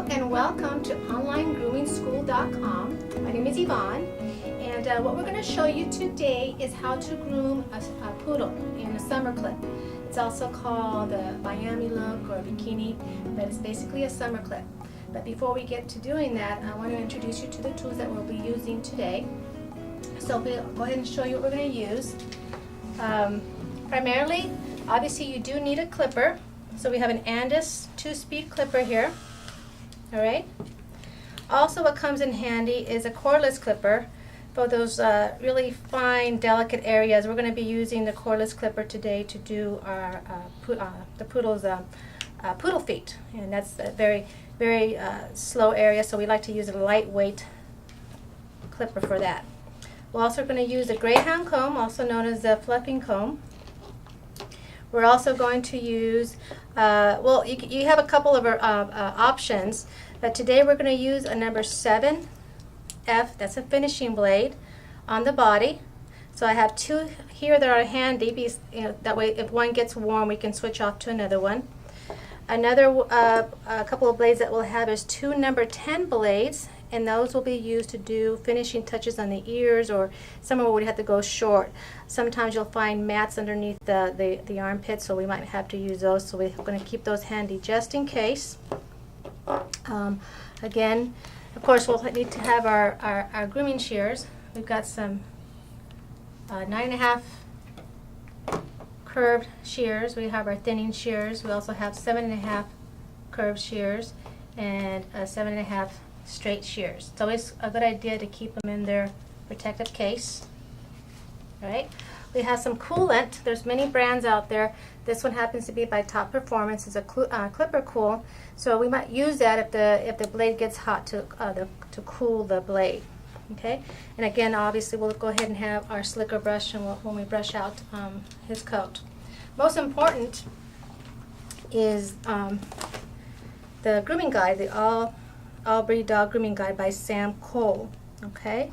and welcome to onlinegroomingschool.com. My name is Yvonne, and what we're going to show you today is how to groom a poodle in a summer clip. It's also called a Miami look or a bikini, but it's basically a summer clip. But before we get to doing that, I want to introduce you to the tools that we'll be using today. So we'll go ahead and show you what we're going to use. Primarily, obviously you do need a clipper. So we have an Andis 2-speed clipper here. All right. Also, what comes in handy is a cordless clipper for those really fine, delicate areas. We're going to be using the cordless clipper today to do our the poodle's poodle feet, and that's a very, very slow area. So we like to use a lightweight clipper for that. We're also going to use a greyhound comb, also known as the fluffing comb. We're also going to use, well, you have a couple of options, but today we're going to use a number 7F, that's a finishing blade, on the body. So I have two here that are handy, because, that way if one gets warm we can switch off to another one. Another a couple of blades that we'll have is two number 10 blades, and those will be used to do finishing touches on the ears or somewhere where we have to go short. Sometimes you'll find mats underneath the armpit, so we might have to use those, so we're going to keep those handy just in case. Again, of course, we'll need to have our grooming shears. We've got some 9.5 curved shears. We have our thinning shears. We also have 7.5 curved shears and 7.5 straight shears. It's always a good idea to keep them in their protective case. All right. We have some coolant. There's many brands out there. This one happens to be by Top Performance. It's a Clipper Cool. So we might use that if the blade gets hot to cool the blade. Okay. And again, obviously, we'll go ahead and have our slicker brush and when we brush out his coat. Most important is the grooming guide, the All-Breed Dog Grooming Guide by Sam Cole. Okay,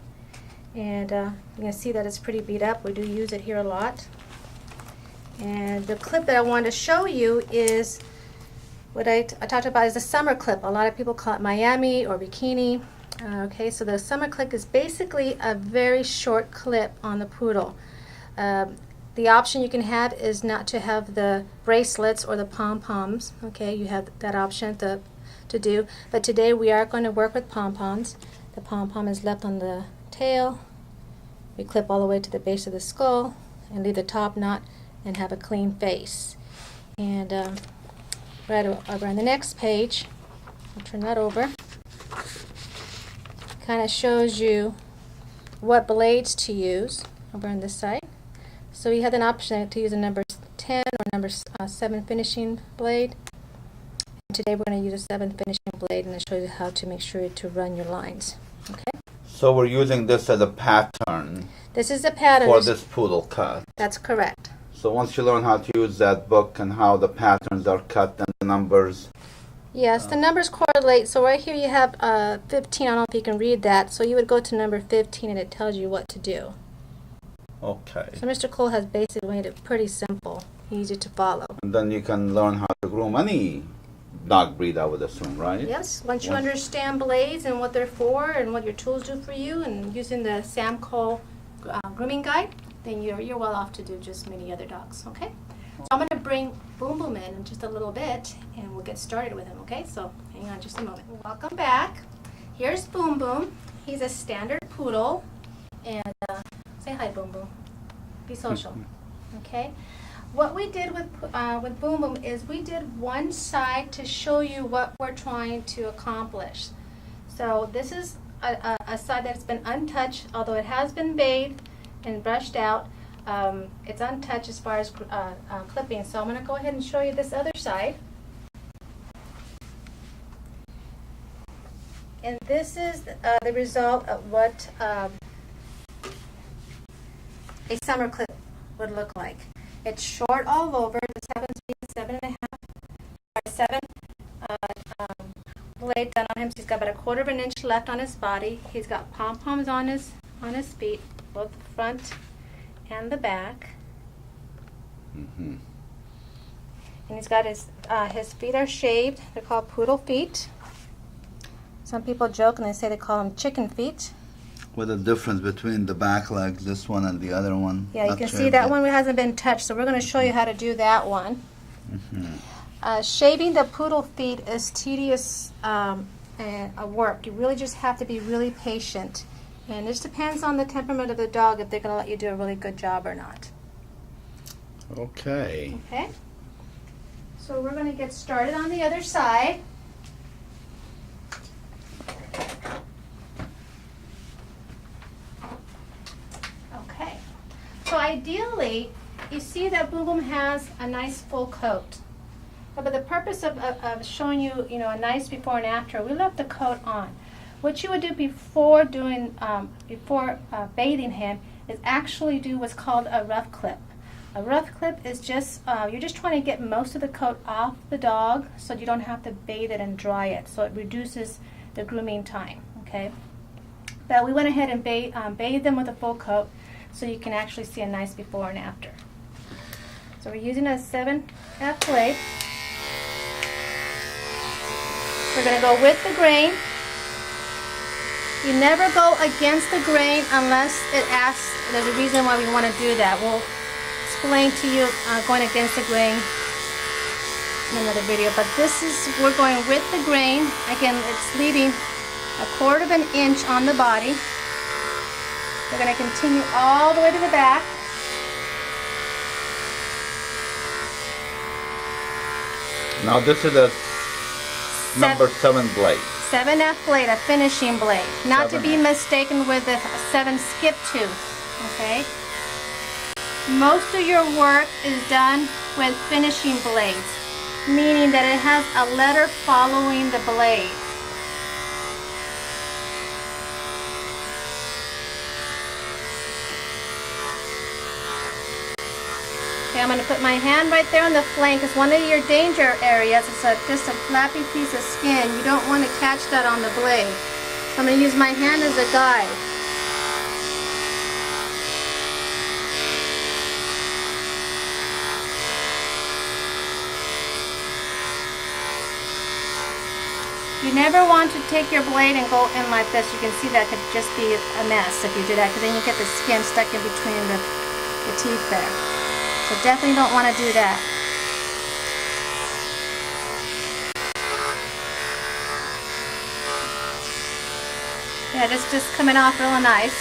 and you can see that it's pretty beat up. We do use it here a lot. And the clip that I wanted to show you is what I talked about is the summer clip. A lot of people call it Miami or bikini. Okay, so the summer clip is basically a very short clip on the poodle. The option you can have is not to have the bracelets or the pom-poms. Okay, you have that option to do, but today we are going to work with pom-poms. The pom-pom is left on the tail. We clip all the way to the base of the skull and leave the top knot and have a clean face. And right over on the next page, I'll turn that over, kind of shows you what blades to use over on this side. So you have an option to use a number 10 or number 7 finishing blade. Today we're going to use a 7 finishing blade, and I'll show you how to make sure to run your lines. Okay. So we're using this as a pattern. This is a pattern for this poodle cut. That's correct. So once you learn how to use that book and how the patterns are cut and the numbers. Yes, the numbers correlate. So right here you have 15. I don't know if you can read that. So you would go to number 15 and it tells you what to do. Okay. So Mr. Cole has basically made it pretty simple, easy to follow. And then you can learn how to groom any dog breed, I would assume, right? Yes, once you understand blades and what they're for and what your tools do for you, and using the Sam Cole grooming guide, then you're well off to do just many other dogs. Okay, so I'm going to bring Boom Boom in just a little bit, and we'll get started with him. Okay, so hang on just a moment. Welcome back. Here's Boom Boom. He's a standard poodle, and say hi, Boom Boom. Be social. Okay. What we did with Boom Boom is we did one side to show you what we're trying to accomplish. So this is a side that's been untouched, although it has been bathed and brushed out. It's untouched as far as clipping. So I'm going to go ahead and show you this other side. And this is the result of what a summer clip would look like. It's short all over. This happens to be a 7 blade done on him. So he's got about a 1/4 of an inch left on his body. He's got pom-poms on his feet, both the front and the back. Mm-hmm. And he's got his feet are shaved. They're called poodle feet. Some people joke and they say they call them chicken feet. What the difference between the back legs, this one and the other one? Yeah, you Not can sure see if that one hasn't been touched, so we're going to show you how to do that one. Shaving the poodle feet is tedious work. You really just have to be really patient. And it just depends on the temperament of the dog if they're going to let you do a really good job or not. Okay. Okay? So we're going to get started on the other side. Okay. So ideally, you see that Boom Boom has a nice full coat. But the purpose of showing you, a nice before and after, we left the coat on. What you would do before bathing him is actually do what's called a rough clip. A rough clip is just, you're just trying to get most of the coat off the dog so you don't have to bathe it and dry it. So it reduces the grooming time, okay? But we went ahead and bathed them with a full coat so you can actually see a nice before and after. So we're using a 7F blade. We're going to go with the grain. You never go against the grain unless it asks, there's a reason why we want to do that. We'll explain to you going against the grain in another video. But we're going with the grain. Again, it's leaving 1/4 of an inch on the body. We're going to continue all the way to the back. Now this is a number 7 blade. 7F blade, a finishing blade. Not to be 7F. mistaken with the 7 skip tooth, okay? Most of your work is done with finishing blades, meaning that it has a letter following the blade. Okay, I'm going to put my hand right there on the flank. It's one of your danger areas. It's just a flappy piece of skin. You don't want to catch that on the blade. So I'm going to use my hand as a guide. You never want to take your blade and go in like this. You can see that could just be a mess if you do that, because then you get the skin stuck in between the teeth there. So definitely don't want to do that. Yeah, just coming off real nice.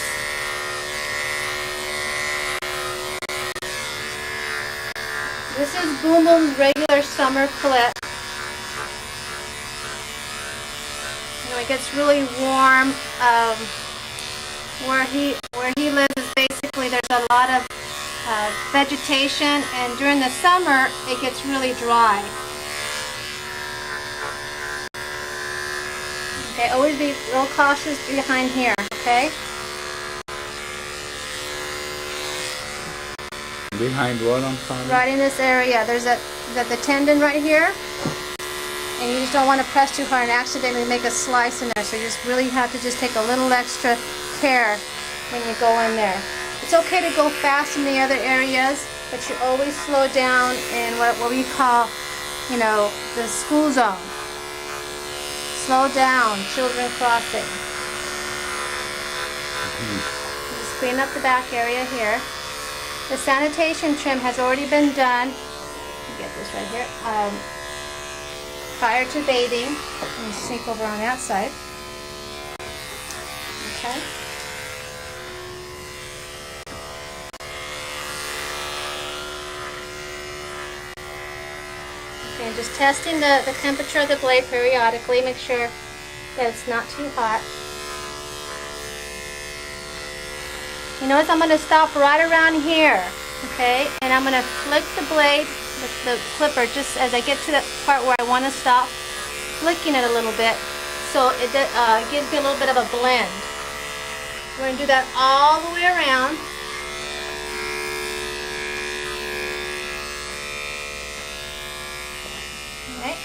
This is Boom Boom's regular summer clip. It gets really warm. Where he lives is basically there's a lot of vegetation, and during the summer it gets really dry. Okay, always be real cautious behind here, okay? Behind what, I'm sorry? Right in this area. There's the tendon right here, and you just don't want to press too hard and accidentally make a slice in there. So you just really have to just take a little extra care when you go in there. It's okay to go fast in the other areas, but you always slow down in what we call, the school zone. Slow down, children crossing. Just clean up the back area here. The sanitation trim has already been done. Get this right here. Prior to bathing. Let me sneak over on that side. Okay. And just testing the temperature of the blade periodically. Make sure that it's not too hot. You notice I'm going to stop right around here, okay? And I'm going to flick the blade, the clipper, just as I get to the part where I want to stop, flicking it a little bit so it gives me a little bit of a blend. We're going to do that all the way around. Okay.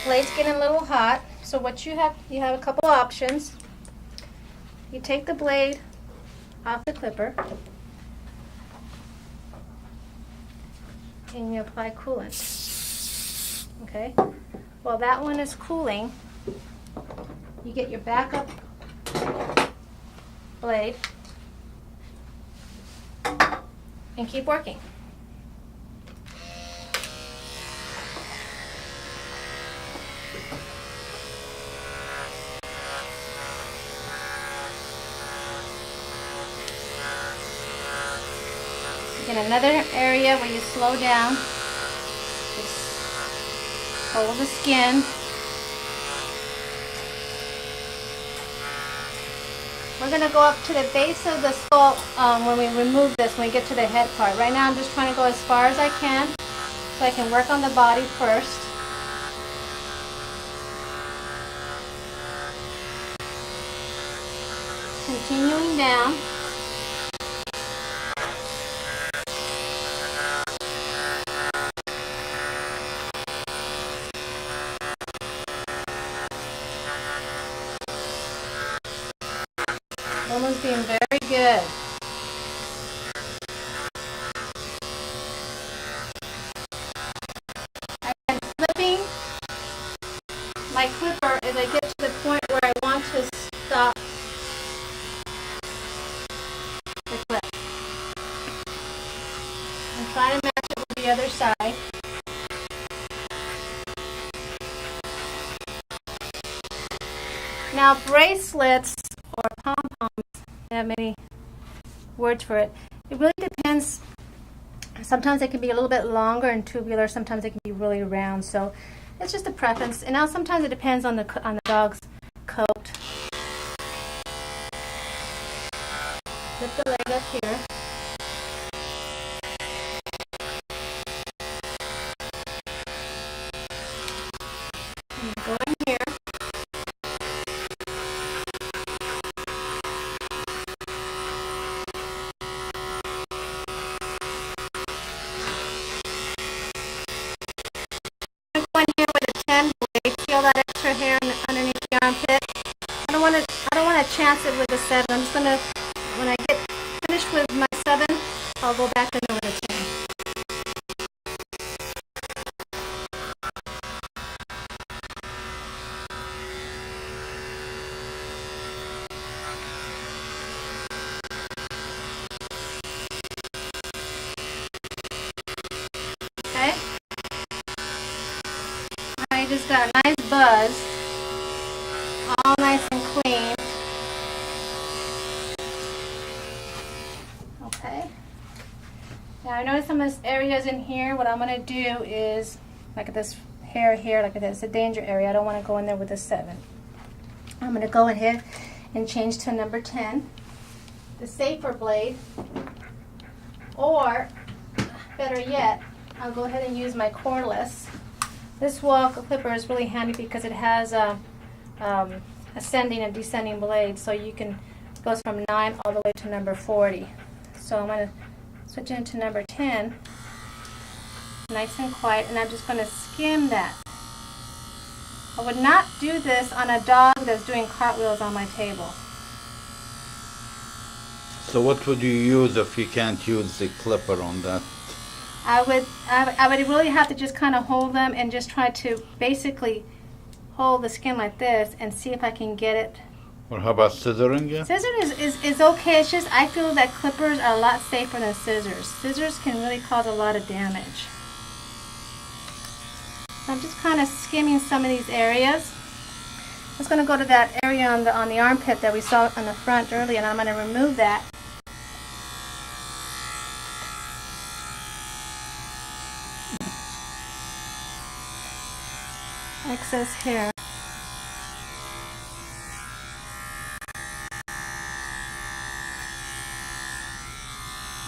Blade's getting a little hot, so what you have a couple options. You take the blade off the clipper and you apply coolant. Okay, while that one is cooling, you get your backup blade and keep working. In another area where you slow down, just hold the skin. We're going to go up to the base of the skull when we remove this, when we get to the head part. Right now I'm just trying to go as far as I can so I can work on the body first. Continuing down. Almost being very good. I'm flipping my clipper as I get to the point where I want to stop the clip. I'm trying to match it with the other side. Now bracelets or pom-poms, I have many words for it. It really depends. Sometimes they can be a little bit longer and tubular. Sometimes they can be really round. So it's just a preference. And now sometimes it depends on the dog's coat. Lift the leg up here. And go in here. Go in here with a 10 blade. Feel that extra hair underneath the armpit. I don't want to chance it with the 7. I'm just gonna, when I get finished with my 7, I'll go back in there with a 10. Okay. I just got a nice buzz, all nice and clean. Okay. Now I notice some of these areas in here. What I'm going to do is, like this hair here, like this, a danger area. I don't want to go in there with a 7. I'm going to go ahead and change to number 10, the safer blade, or better yet, I'll go ahead and use my cordless. This wall clipper is really handy because it has a ascending and descending blade, so you can, it goes from 9 all the way to number 40. So I'm going to switch into number 10, nice and quiet, and I'm just going to skim that. I would not do this on a dog that's doing cartwheels on my table. So what would you use if you can't use the clipper on that? I would really have to just kind of hold them and just try to basically hold the skin like this and see if I can get it. Or how about scissoring it? Scissors is okay. It's just I feel that clippers are a lot safer than scissors. Scissors can really cause a lot of damage. So I'm just kind of skimming some of these areas. I'm just going to go to that area on the armpit that we saw on the front earlier, and I'm going to remove that. Excess hair.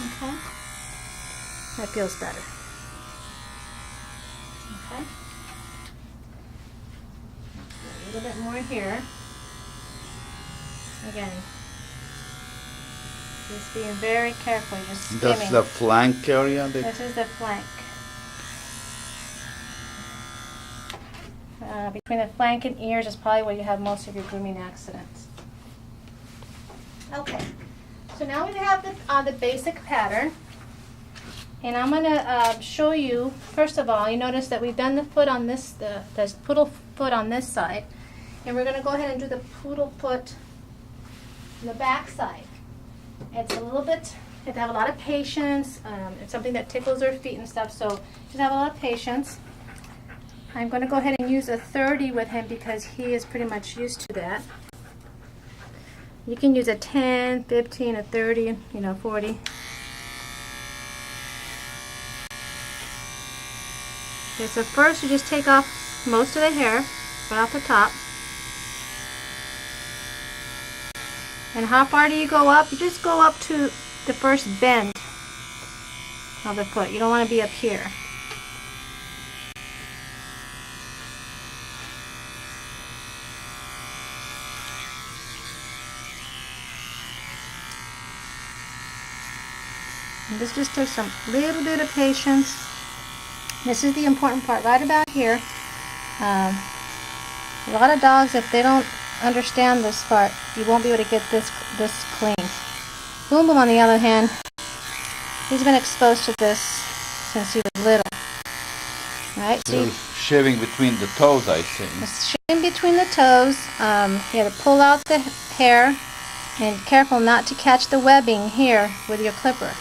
Okay. That feels better. Okay. A little bit more here. Again, just being very careful, just skimming. That's the flank area? This is the flank. Between the flank and ears is probably where you have most of your grooming accidents. Okay, so now we have the basic pattern, and I'm going to show you. First of all, you notice that we've done the foot on this, the poodle foot on this side, And we're going to go ahead and do the poodle foot on the back side. It's a little bit, you have to have a lot of patience. It's something that tickles their feet and stuff, so just have a lot of patience. I'm going to go ahead and use a 30 with him because he is pretty much used to that. You can use a 10, 15, a 30, 40. Okay, so first you just take off most of the hair right off the top. And how far do you go up? You just go up to the first bend of the foot. You don't want to be up here. And this just takes some little bit of patience. This is the important part right about here. A lot of dogs, if they don't understand this part, you won't be able to get this clean. Boom Boom, on the other hand, he's been exposed to this since he was little. Right? So shaving between the toes, I think. Shaving between the toes. You have to pull out the hair and careful not to catch the webbing here with your clipper.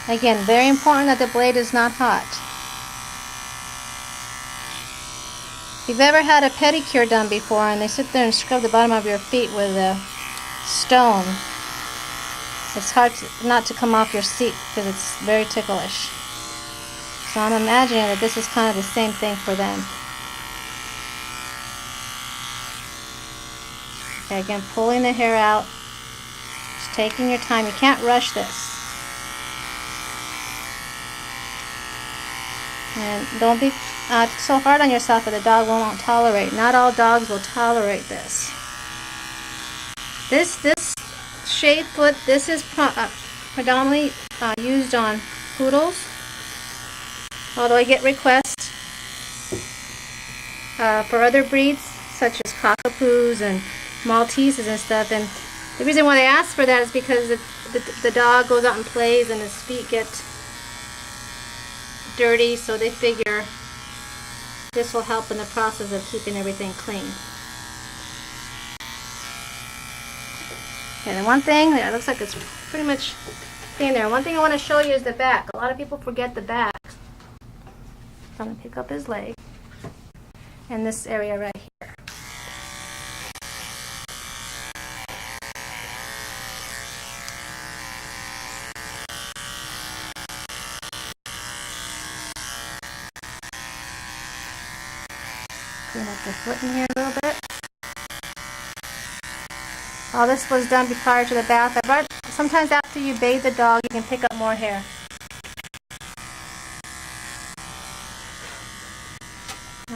Again, very important that the blade is not hot. If you've ever had a pedicure done before and they sit there and scrub the bottom of your feet with a stone, it's hard not to come off your seat because it's very ticklish. So I'm imagining that this is kind of the same thing for them. Okay, again, pulling the hair out, just taking your time. You can't rush this. And don't be so hard on yourself that the dog won't tolerate. Not all dogs will tolerate this. This shaved foot, this is predominantly used on poodles. Although I get requests for other breeds, such as cockapoos and Malteses and stuff. And the reason why they ask for that is because the dog goes out and plays and his feet get dirty, so they figure this will help in the process of keeping everything clean. Okay, the one thing that looks like it's pretty much in there. One thing I want to show you is the back. A lot of people forget the back. So I'm going to pick up his leg and this area right here. Clean up the foot in here a little bit. All this was done prior to the bath. Sometimes after you bathe the dog, you can pick up more hair.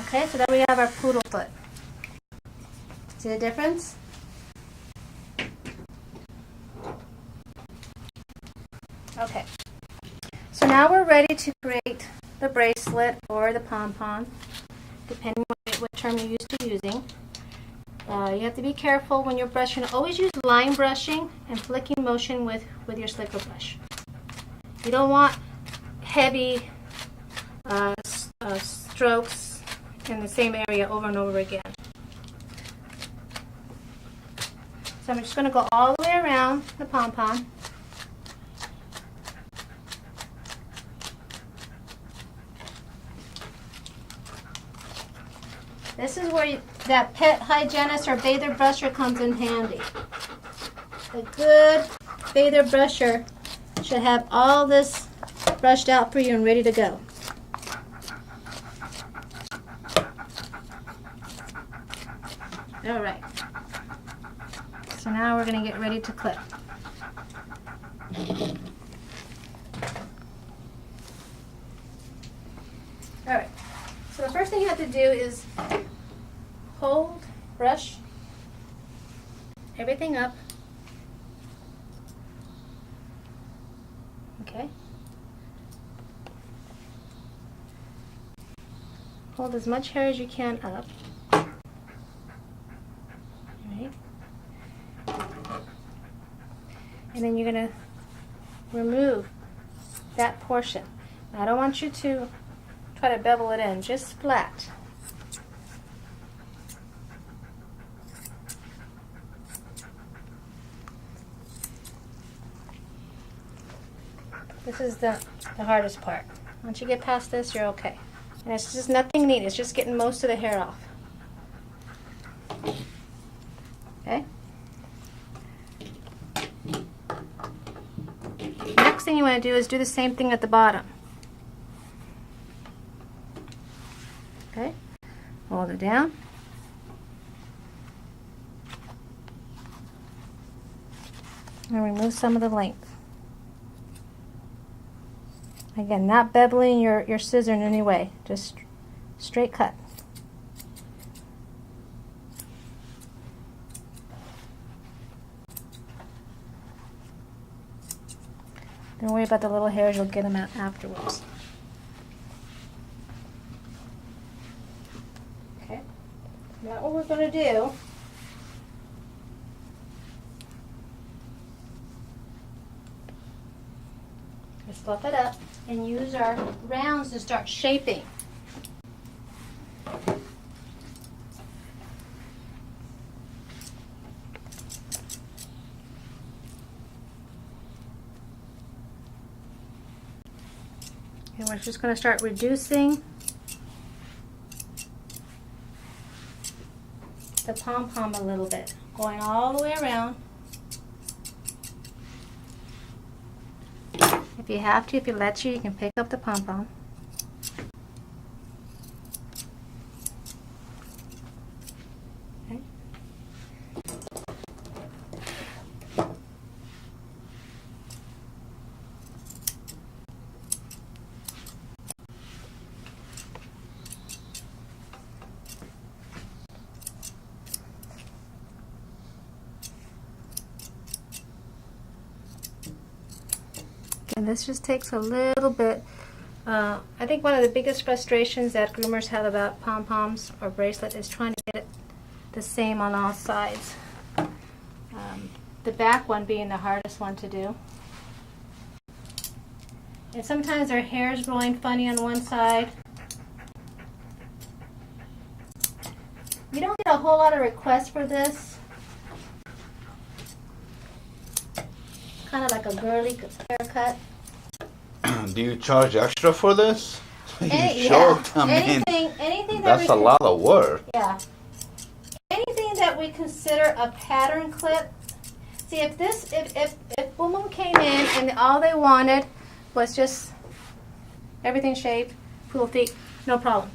Okay, so there we have our poodle foot. See the difference? Okay, so now we're ready to create the bracelet or the pom-pom, depending on what term you're used to using. You have to be careful when you're brushing. Always use line brushing and flicking motion with your slicker brush. You don't want heavy strokes in the same area over and over again. So I'm just going to go all the way around the pom-pom. This is where that pet hygienist or bather brusher comes in handy. A good bather brusher should have all this brushed out for you and ready to go. All right. So now we're going to get ready to clip. All right. So the first thing you have to do is hold, brush everything up. Okay. Hold as much hair as you can up. Alright. And then you're going to remove that portion. Now, I don't want you to try to bevel it in, just flat. This is the hardest part. Once you get past this, you're okay. And it's just nothing neat. It's just getting most of the hair off. Okay? Next thing you want to do is do the same thing at the bottom. Okay? Hold it down. And remove some of the length. Again, not beveling your scissor in any way, just straight cut. Don't worry about the little hairs, you'll get them out afterwards. Okay, now what we're going to do is fluff it up and use our rounds to start shaping. And we're just going to start reducing the pom-pom a little bit, going all the way around. If you have to, if it lets you, you can pick up the pom-pom. Okay. And this just takes a little bit. I think one of the biggest frustrations that groomers have about pom-poms or bracelet is trying to get it the same on all sides. The back one being the hardest one to do. And sometimes their hair is growing funny on one side. You don't get a whole lot of requests for this. Kind of like a girly haircut. Do you charge extra for this? Yeah. Anything that's a lot of work. Yeah. Anything that we consider a pattern clip. See, if Boom Boom came in and all they wanted was just everything shaved, poodle feet, no problem.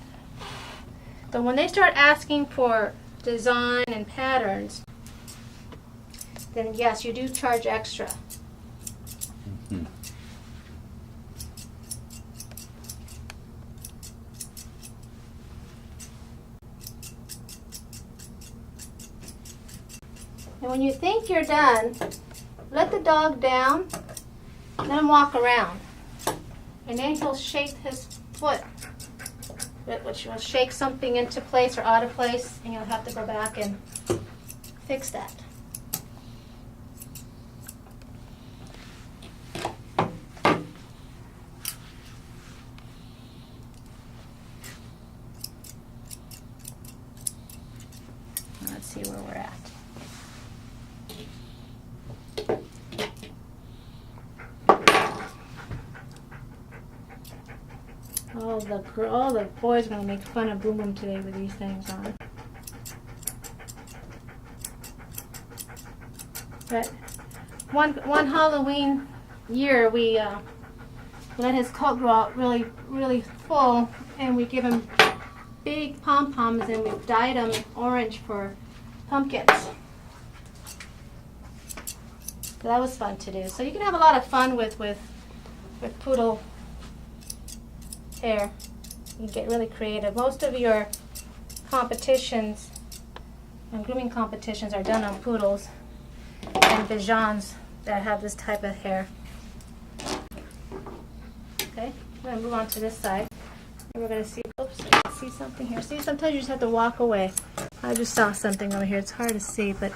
But when they start asking for design and patterns, then yes, you do charge extra. Mm-hmm. And when you think you're done, let the dog down, let him walk around. And then he'll shake his foot, which will shake something into place or out of place, and you'll have to go back and fix that. Let's see where we're at. All the boys are going to make fun of Boom Boom today with these things on. But one Halloween year, we let his coat grow out really, really full, and we give him big pom-poms, and we dyed them orange for pumpkins. So that was fun to do. So you can have a lot of fun with poodle hair. You get really creative. Most of your competitions and grooming competitions are done on poodles and Bijans that have this type of hair. Okay, I'm going to move on to this side. And we're going to see, oops, I can see something here. See, sometimes you just have to walk away. I just saw something over here. It's hard to see, but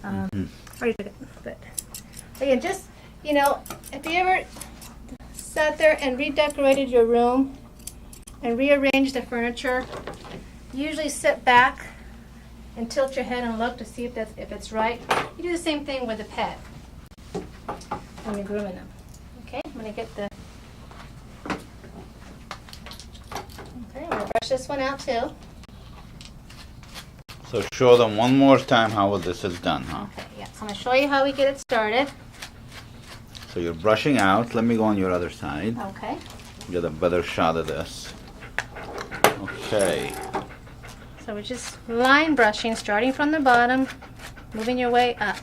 already took it. But again, just, you know, if you ever sat there and redecorated your room and rearranged the furniture, usually sit back and tilt your head and look to see if it's right. You do the same thing with the pet when you're grooming them. Okay, I'm gonna get the. Okay, I'm gonna brush this one out too. So show them one more time how this is done, huh? Okay, yeah. So I'm gonna show you how we get it started. So you're brushing out. Let me go on your other side. Okay. Get a better shot of this. Okay. So we're just line brushing, starting from the bottom, moving your way up.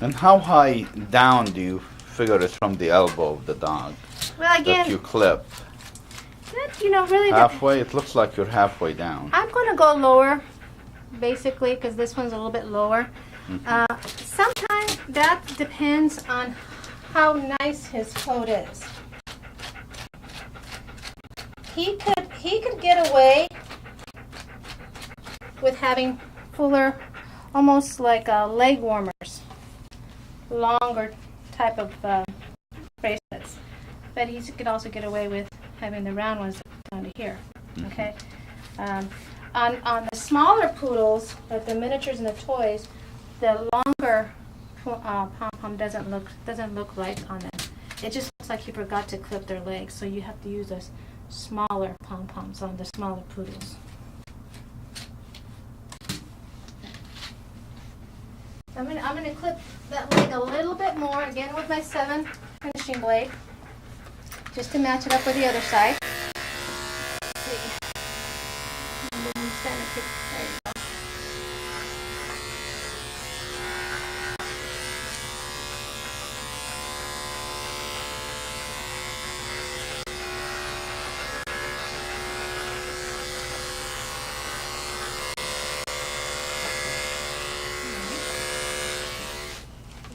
And how high down do you figure it's from the elbow of the dog Well, that again, you clip? that, you know, really, Halfway? It looks like you're halfway down. I'm going to go lower, basically, because this one's a little bit lower. Sometimes that depends on how nice his coat is. He could get away with having fuller, almost like leg warmers, longer type of bracelets. But he could also get away with having the round ones down to here. Okay. On the smaller poodles, like the miniatures and the toys, the longer pom-pom doesn't look right on them. It just looks like you forgot to clip their legs, so you have to use those smaller pom-poms on the smaller poodles. I'm gonna clip that leg a little bit more again with my 7 finishing blade, just to match it up with the other side. Let's see. There you go.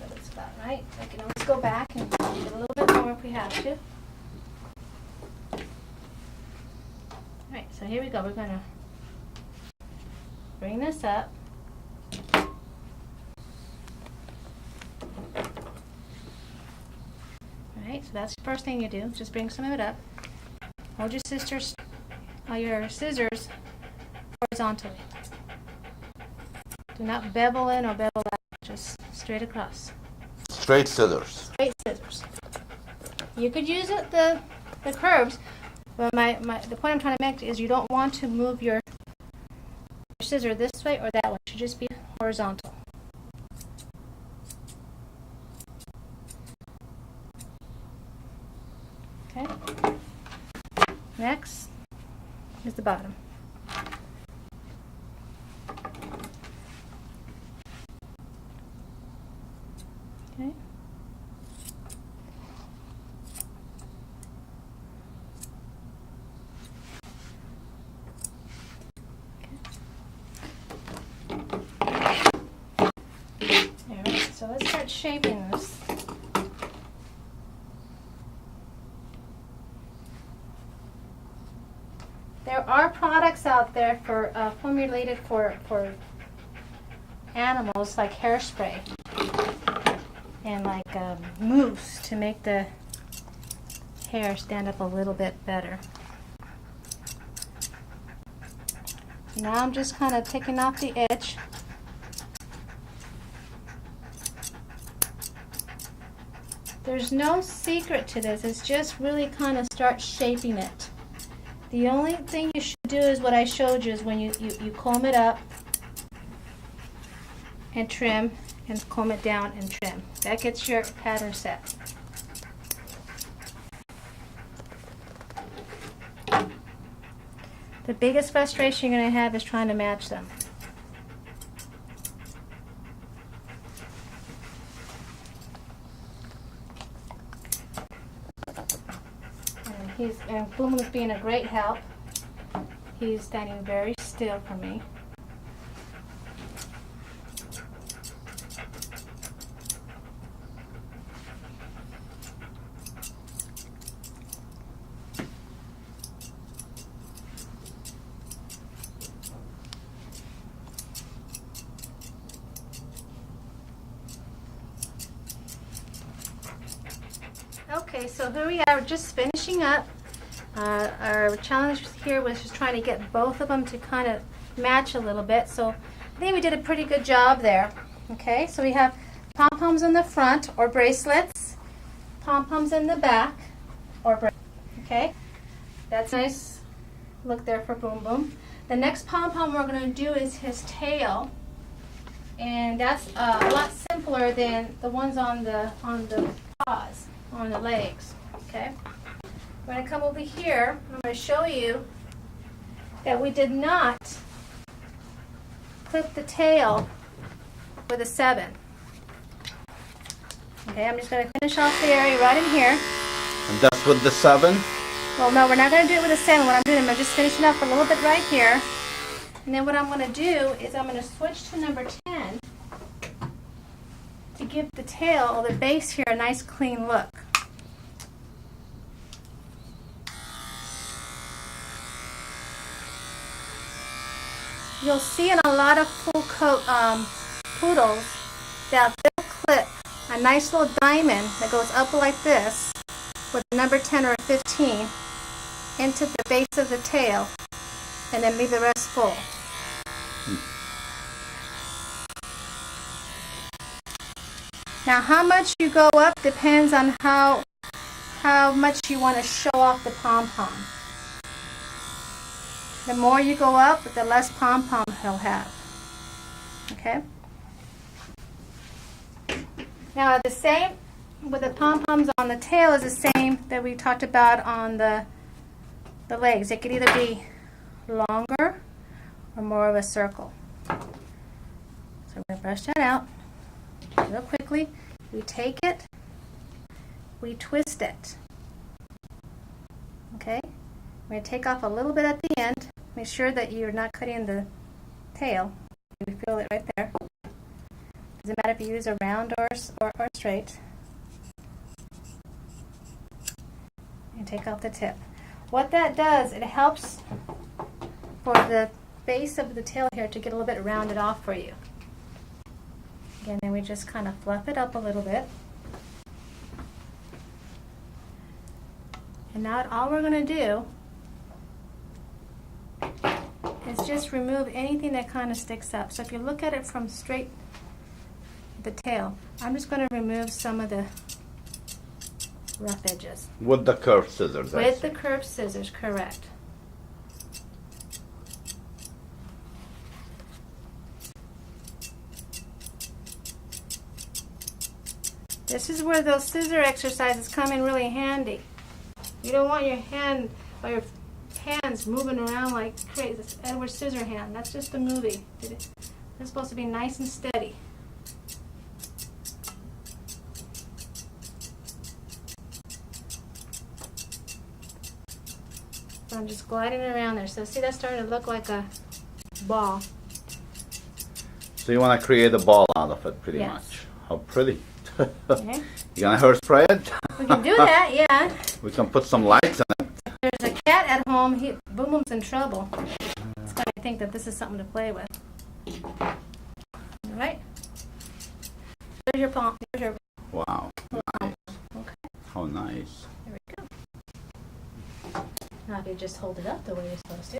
That's about right. I can always go back and get a little bit more if we have to. Alright, so here we go. We're gonna bring this up. Alright, so that's the first thing you do. Just bring some of it up. Hold your scissors horizontally. Do not bevel in or bevel out, just straight across. Straight scissors. Straight scissors. You could use the curves, but the point I'm trying to make is you don't want to move your scissor this way or that way. It should just be horizontal. Okay. Next is the bottom. Okay. Alright, so let's start shaping this. There are products out there for formulated for animals, like hairspray and like mousse to make the hair stand up a little bit better. Now I'm just kind of taking off the edge. There's no secret to this. It's just really kind of start shaping it. The only thing you should do is what I showed you, is when you comb it up and trim, and comb it down and trim. That gets your pattern set. The biggest frustration you're going to have is trying to match them. And Boom is being a great help. He's standing very still for me. Okay, so here we are, just finishing up Our challenge here was just trying to get both of them to kind of match a little bit. So I think we did a pretty good job there. Okay, so we have pom-poms in the front or bracelets, pom-poms in the back or bracelets. Okay, that's a nice look there for Boom Boom. The next pom-pom we're going to do is his tail, and that's a lot simpler than the ones on the paws, on the legs. Okay, we're going to come over here. I'm going to show you that we did not clip the tail with a 7. Okay, I'm just going to finish off the area right in here. And that's with the 7? Well, no, we're not going to do it with a 7. What I'm doing, I'm just finishing up a little bit right here. And then what I'm going to do is I'm going to switch to number 10 to give the tail or the base here a nice clean look. You'll see in a lot of full coat poodles that they'll clip a nice little diamond that goes up like this with number 10 or 15 into the base of the tail and then leave the rest full. Now how much you go up depends on how much you want to show off the pom-pom. The more you go up, the less pom-pom he'll have. Okay? Now the same with the pom-poms on the tail is the same that we talked about on the legs. It could either be longer or more of a circle. So we're going to brush that out real quickly. We take it, we twist it. Okay? We're going to take off a little bit at the end. Make sure that you're not cutting the tail. You feel it right there. Doesn't matter if you use a round or straight. And take off the tip. What that does, it helps for the base of the tail here to get a little bit rounded off for you. Again, then we just kind of fluff it up a little bit. And now all we're going to do is just remove anything that kind of sticks up. So if you look at it from straight the tail, I'm just going to remove some of the rough edges. With the curved scissors. With the curved scissors, correct. This is where those scissor exercises come in really handy. You don't want your hand or your hands moving around like crazy. It's Edward Scissorhand. That's just a movie. It's supposed to be nice and steady. So I'm just gliding around there. So see, that's starting to look like a ball. So you want to create a ball out of it, pretty Yes. much. How pretty. Okay. You gonna hairspray it? We can do that, yeah. We can put some lights on it. If there's a cat at home, Boom Boom's in trouble. It's going to think that this is something to play with. All right. There's your palm. There's your Wow. Nice. Okay. How nice. There we go. Now if you just hold it up the way you're supposed to.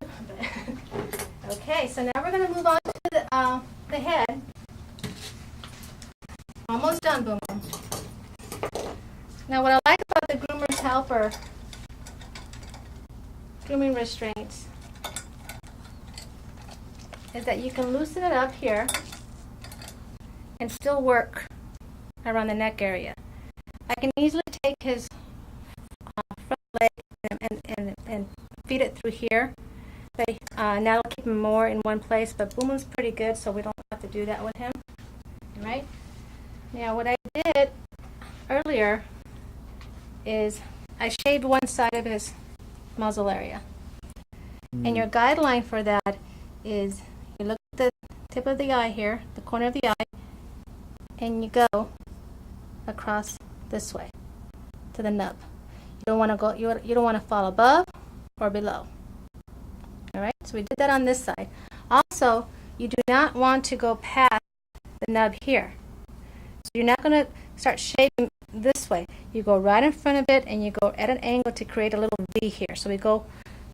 Okay, so now we're going to move on to the head. Almost done, Boom Boom. Now what I like about the Groomer's Helper grooming restraints is that you can loosen it up here and still work around the neck area. I can easily take his front leg and feed it through here. But now it'll keep him more in one place, but Boom Boom's pretty good, so we don't have to do that with him. All right? Now what I did earlier is I shaved one side of his muzzle area. And your guideline for that is you look at the tip of the eye here, the corner of the eye, and you go across this way to the nub. You don't want to go. You don't want to fall above or below. All right. So we did that on this side. Also, you do not want to go past the nub here. So you're not going to start shaving this way. you go right in front of it, and you go at an angle to create a little V here. So we go,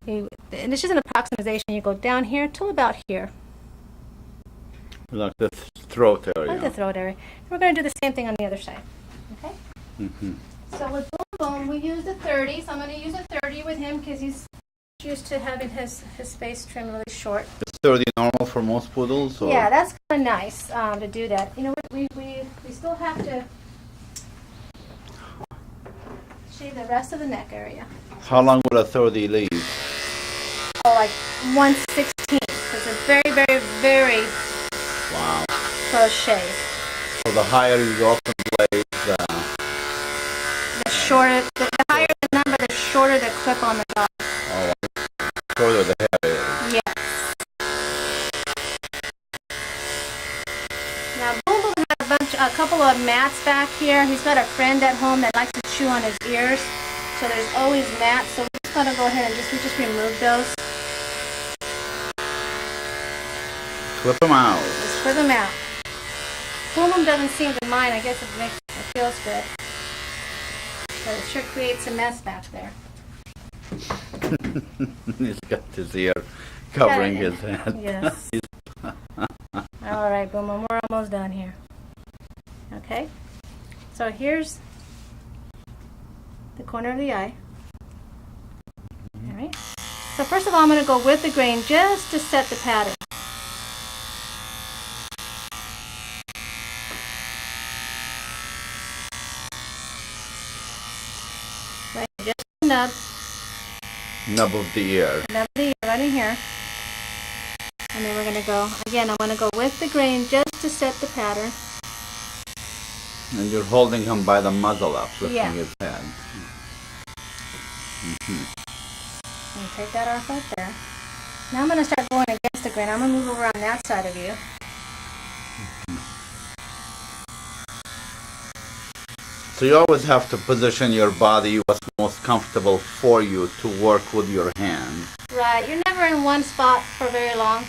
and it's just an approximation. You go down here till about here. Like the throat area. Like the throat area. And we're going to do the same thing on the other side. Okay? Mm-hmm. So with Boom Boom, we used a 30. So I'm going to use a 30 with him because he's used to having his face trimmed really short. Is 30 normal for most poodles? Or? Yeah, that's kind of nice to do that. You know, we still have to shave the rest of the neck area. How long would a 30 leave? Oh, like 1/16. It's a very, very, very Wow. close shave. So the higher you go up in blades, The shorter, the higher the number, the shorter the clip on the dog. shorter the hair is. Yes. Now, Boom Boom has a couple of mats back here. He's got a friend at home that likes to chew on his ears, so there's always mats. So we're just gonna go ahead and just remove those. Clip them out. Just clip them out. Boom Boom doesn't seem to mind. I guess it feels good, but it sure creates a mess back there. He's got his ear covering his head. Yes. All right, Boom Boom, we're almost done here. Okay, so here's the corner of the eye. All right. So first of all, I'm going to go with the grain just to set the pattern. Right, just the nub. Nub of the ear. Nub of the ear right in here. And then we're going to go, again, I'm going to go with the grain just to set the pattern. And you're holding him by the muzzle up, lifting his head. And take that off right there. Now I'm going to start going against the grain. I'm going to move over on that side of you. So you always have to position your body what's most comfortable for you to work with your hand. Right, you're never in one spot for very long.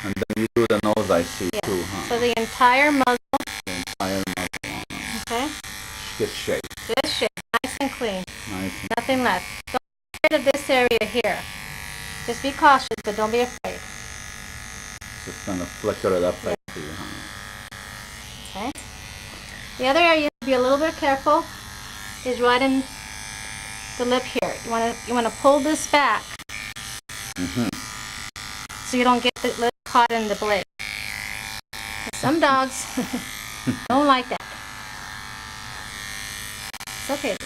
And then you do the nose, I see, Yeah. too, huh? So the entire muzzle, The entire muzzle. okay, Get shaped. this shape, nice and clean, Nice. nothing left. Don't be afraid of this area here. Just be cautious, but don't be afraid. Just kind of flicker it up right to you, huh? Okay. The other area you have to be a little bit careful is right in the lip here. You want to pull this back so you don't get the lip caught in the blade. Some dogs don't like that. It's okay.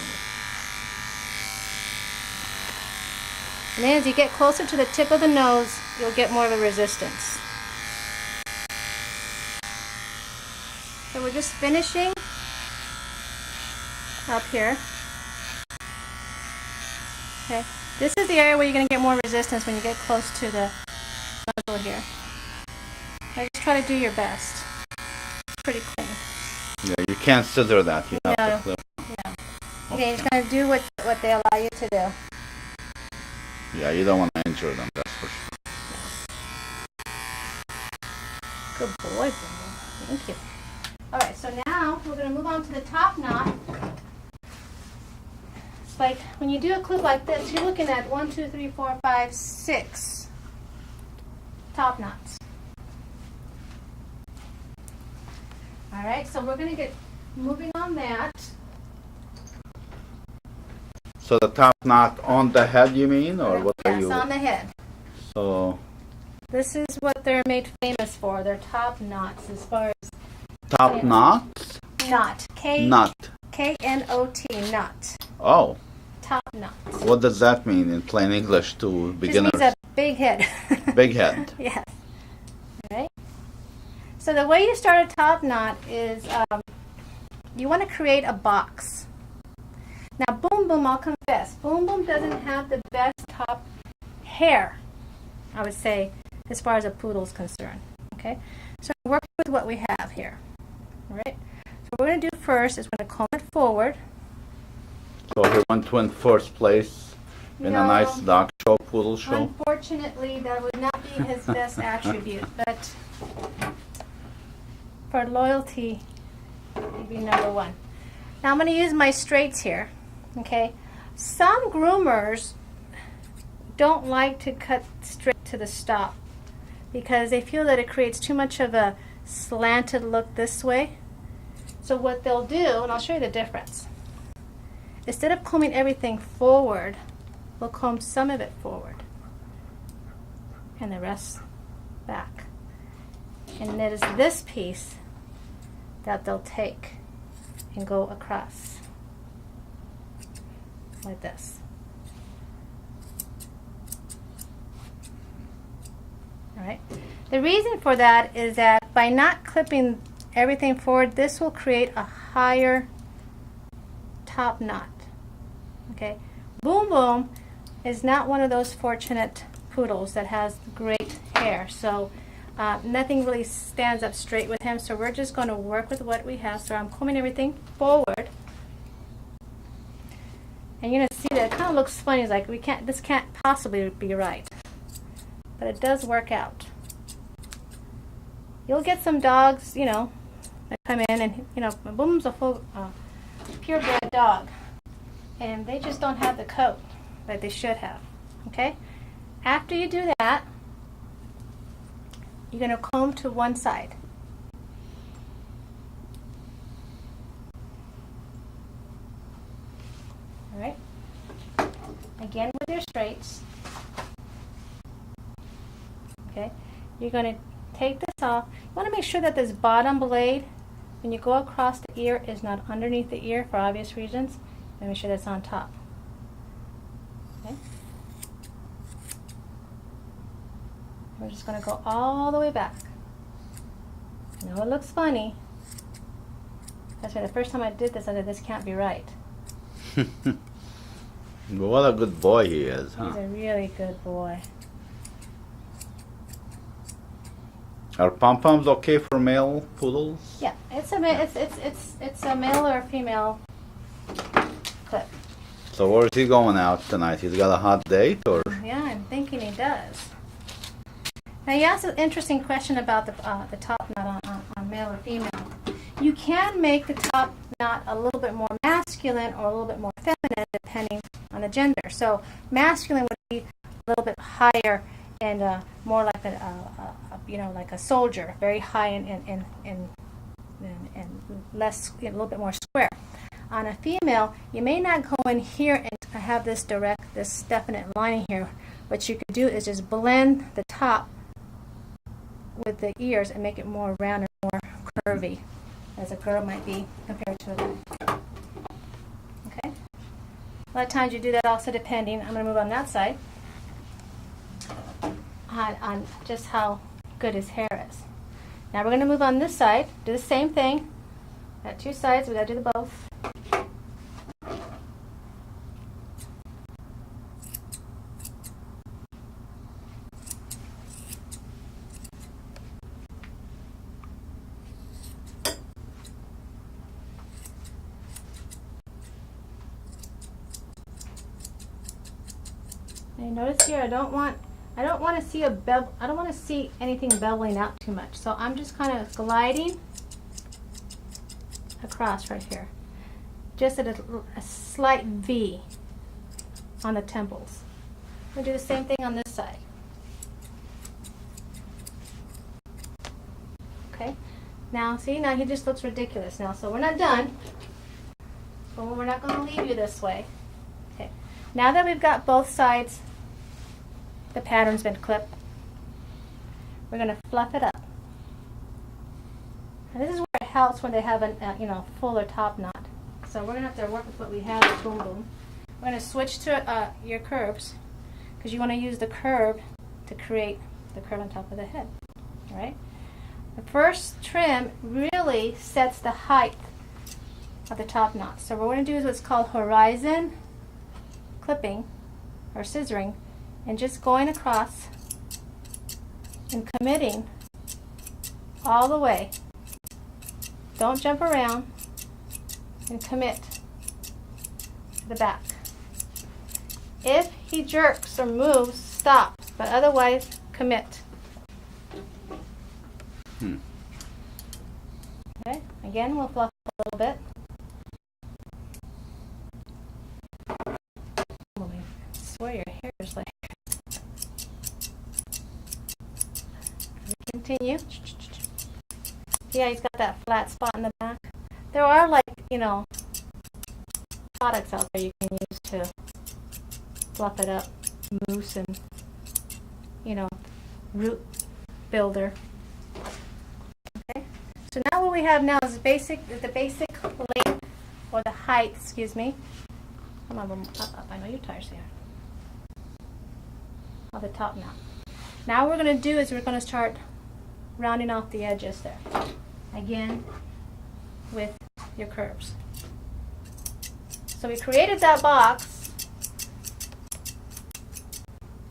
And then as you get closer to the tip of the nose, you'll get more of a resistance. So we're just finishing up here. Okay, this is the area where you're going to get more resistance when you get close to the muzzle here. I just try to do your best. Pretty clean. Yeah, you can't scissor that. You have No. to clip. Yeah. Okay, you're just going to do what they allow you to do. Yeah, you don't want to injure them, that's for sure. Good boy, Boom. Thank you. Alright, so now we're going to move on to the top knot. It's like when you do a clip like this, you're looking at 1, 2, 3, 4, 5, 6 top knots. Alright, so we're going to get moving on that. So the top knot on the head, you mean, or what are Yes, you? on the head. So This is what they're made famous for. They're top knots as far as top knot, knot. knot. K-N-O-T, knot. Oh, Top knots. what does that mean in plain English to Just beginners? means a big head. Big head. Yes. Alright. So the way you start a top knot is you want to create a box. Now Boom Boom, I'll confess, Boom Boom doesn't have the best top hair, I would say, as far as a poodle is concerned. Okay? So work with what we have here. Alright? So what we're going to do first is we're going to comb it forward. So he went to in first place in a No. nice dog show, poodle show. Unfortunately, that would not be his best attribute, but for loyalty, Maybe number 1. Now I'm going to use my straights here. Okay. Some groomers don't like to cut straight to the stop because they feel that it creates too much of a slanted look this way. So what they'll do, and I'll show you the difference. Instead of combing everything forward, we'll comb some of it forward and the rest back. And it is this piece that they'll take and go across like this. All right. The reason for that is that by not clipping everything forward, this will create a higher top knot. Okay. Boom Boom is not one of those fortunate poodles that has great hair, so nothing really stands up straight with him. So we're just going to work with what we have. So I'm combing everything forward, and you're going to see that it kind of looks funny. It's like this can't possibly be right, but it does work out. You'll get some dogs, you know, that come in and, you know, Boom's a full purebred dog, and they just don't have the coat that they should have. Okay? After you do that, you're going to comb to one side. All right? Again with your straights. Okay? You're going to take this off. You want to make sure that this bottom blade, when you go across the ear, is not underneath the ear for obvious reasons. And make sure that's on top. Okay? We're just going to go all the way back. I know it looks funny. That's why the first time I did this, I said, this can't be right. What a good boy he is, huh? He's a really good boy. Are pom-poms okay for male poodles? Yeah, it's a male or a female clip. So where is he going out tonight? He's got a hot date, or? Yeah, I'm thinking he does. Now you asked an interesting question about the top knot on male or female. You can make the top knot a little bit more masculine or a little bit more feminine depending on the gender. So masculine would be a little bit higher and more like like a soldier, very high and less, a little bit more square. On a female, you may not go in here and have this definite lining here. What you could do is just blend the top with the ears and make it more round and more curvy, as a girl might be compared to a guy. Okay? A lot of times you do that also depending, I'm going to move on that side, on just how good his hair is. Now we're going to move on this side, do the same thing. Got two sides, we got to do the both. Now you notice here I don't want to see I don't want to see anything beveling out too much. So I'm just kind of gliding across right here. Just at a slight V on the temples. I'm going to do the same thing on this side. Okay? Now, see, now he just looks ridiculous now. So we're not done. But we're not going to leave you this way. Okay. Now that we've got both sides, the pattern's been clipped, we're going to fluff it up. And this is where it helps when they have a fuller top knot. So we're going to have to work with what we have with Boom Boom. We're going to switch to your curves, because you want to use the curve to create the curve on top of the head. All right? The first trim really sets the height of the top knot. So what we're going to do is what's called horizon clipping or scissoring, and just going across and committing all the way. Don't jump around, and commit to the back. If he jerks or moves, stop, but otherwise commit. Okay, again, we'll fluff a little bit. Oh, I swear your hair is like... Continue. Yeah, he's got that flat spot in the back. There are, like, you know, products out there you can use to fluff it up. Mousse and, you know, root builder. Okay. So now what we have now is the basic length, or the height, excuse me. Come on, up. I know you're tired here. On the top now. Now what we're going to do is we're going to start rounding off the edges there. Again, with your curves. So we created that box,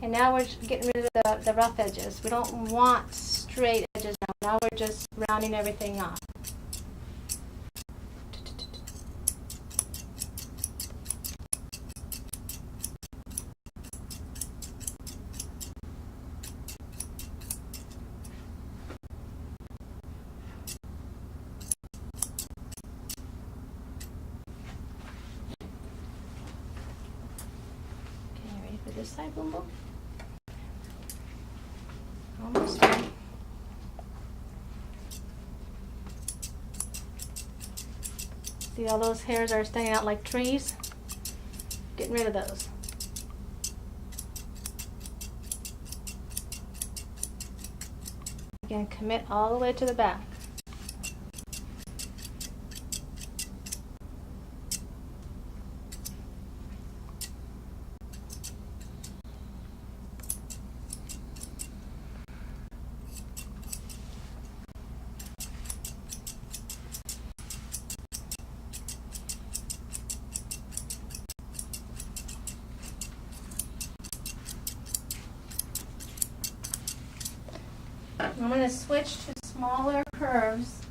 and now we're getting rid of the rough edges. We don't want straight edges now. Now we're just rounding everything off. This side, boom, boom. Almost done. See, all those hairs are standing out like trees? Getting rid of those. Again, commit all the way to the back. I'm going to switch to smaller curves,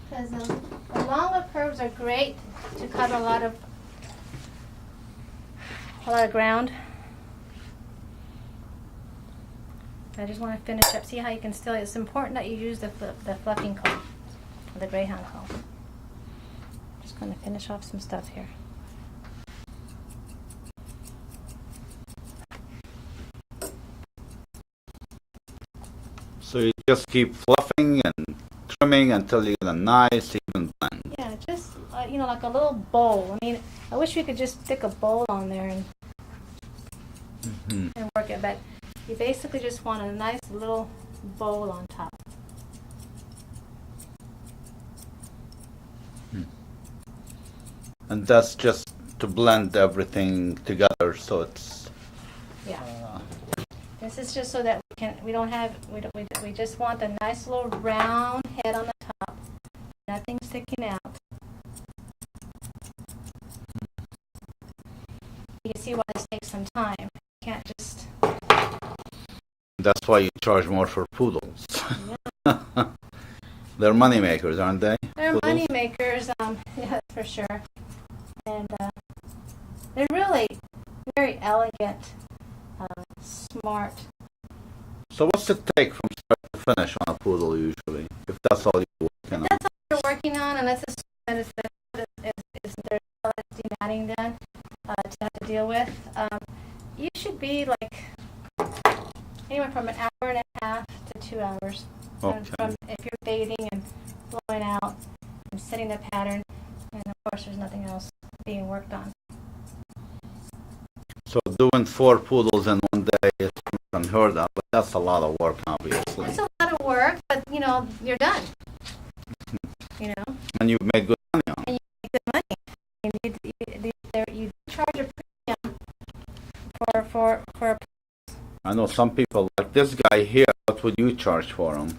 because the longer curves are great to cover a lot of ground. I just want to finish up. See how you can still, it's important that you use the fluffing comb, or the Greyhound comb. Just going to finish off some stuff here. So you just keep fluffing and trimming until you get a nice even blend. Yeah, just you know, like a little bowl. I mean, I wish we could just stick a bowl on there and work it, but you basically just want a nice little bowl on top. And that's just to blend everything together, so it's... Yeah. This is just so that we just want a nice little round head on the top, nothing sticking out. You can see why this takes some time. You can't just... That's why you charge more for poodles. Yeah. They're money makers, aren't they? They're poodles? money makers, yeah, for sure. And they're really very elegant, smart. So what's it take from start to finish on a poodle usually, if that's all you're working on? That's all you're working on, and let's assume that there's demanding then to have to deal with. You should be like anywhere from an hour and a half to 2 hours. Okay. From if you're fading and blowing out and setting the pattern, and of course there's nothing else being worked on. So doing 4 poodles in one day is unheard of, but that's a lot of work, obviously. It's a lot of work, but you know, you're done. You know? And you make good money on it. And you make good money. And you charge a premium for a... I know some people, like this guy here, what would you charge for him?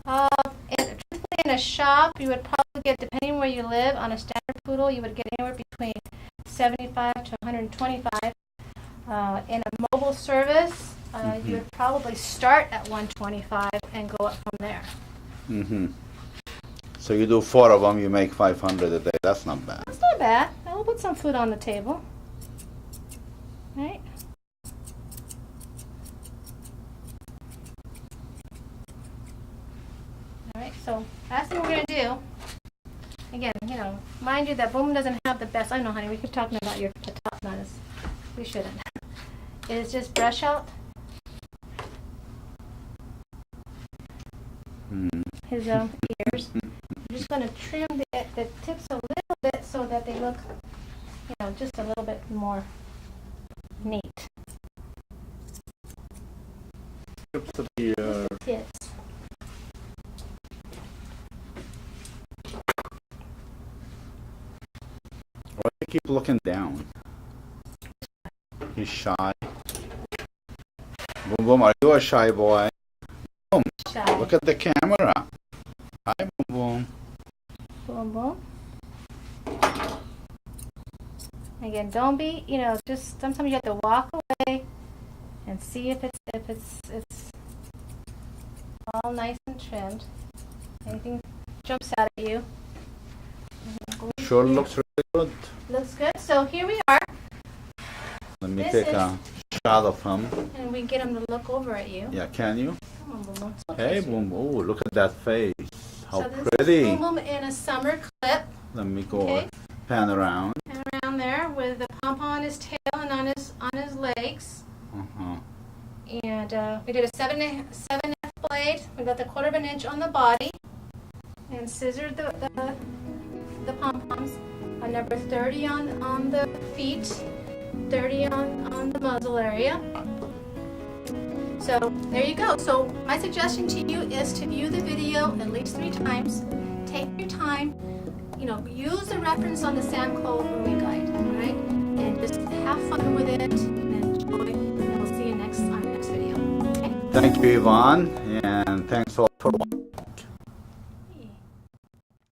Truthfully, in a shop, you would probably get, depending where you live, on a standard poodle, you would get anywhere between 75 to 125. In a mobile service, you would probably start at 125 and go up from there. So you do 4 of them, you make 500 a day. That's not bad. That's not bad. I'll put some food on the table. Right? All right. Alright, so last thing we're going to do, again, you know, mind you that Boom doesn't have the best, I know honey, we keep talking about your top knots, we shouldn't, is just brush out his ears. I'm just going to trim the tips a little bit so that they look, you know, just a little bit more neat. Tips of the ear. Tips. Why do you keep looking down? He's shy. Boom Boom, are you a shy boy? Boom, Shy. look at the camera. Hi, Boom Boom. Boom, boom. Again, don't be, you know, just sometimes you have to walk away and see if it's all nice and trimmed. Anything jumps out at you. Sure looks really good. Looks good. So here we are, Let me This take is- a shot of him. and we get him to look over at you. Yeah, can you? Come on, Boom Boom. It's okay, Hey, sweetie. Boom Boom. Ooh, look at that face. How So this pretty. is Boom Boom in a summer clip. Let me go Okay. pan around. And around there with the pom on his tail and on his legs. Uh-huh. And we did a 7/7 blade. We got the 1/4 inch on the body, and scissored the pom poms. A number 30 on the feet, 30 on the muzzle area. So there you go. So my suggestion to you is to view the video at least 3 times. Take your time. You know, use the reference on the Samco grooming guide, all right? And just have fun with it and enjoy. And we'll see you on our next video. Okay? Thank you, Yvonne, and thanks all for watching.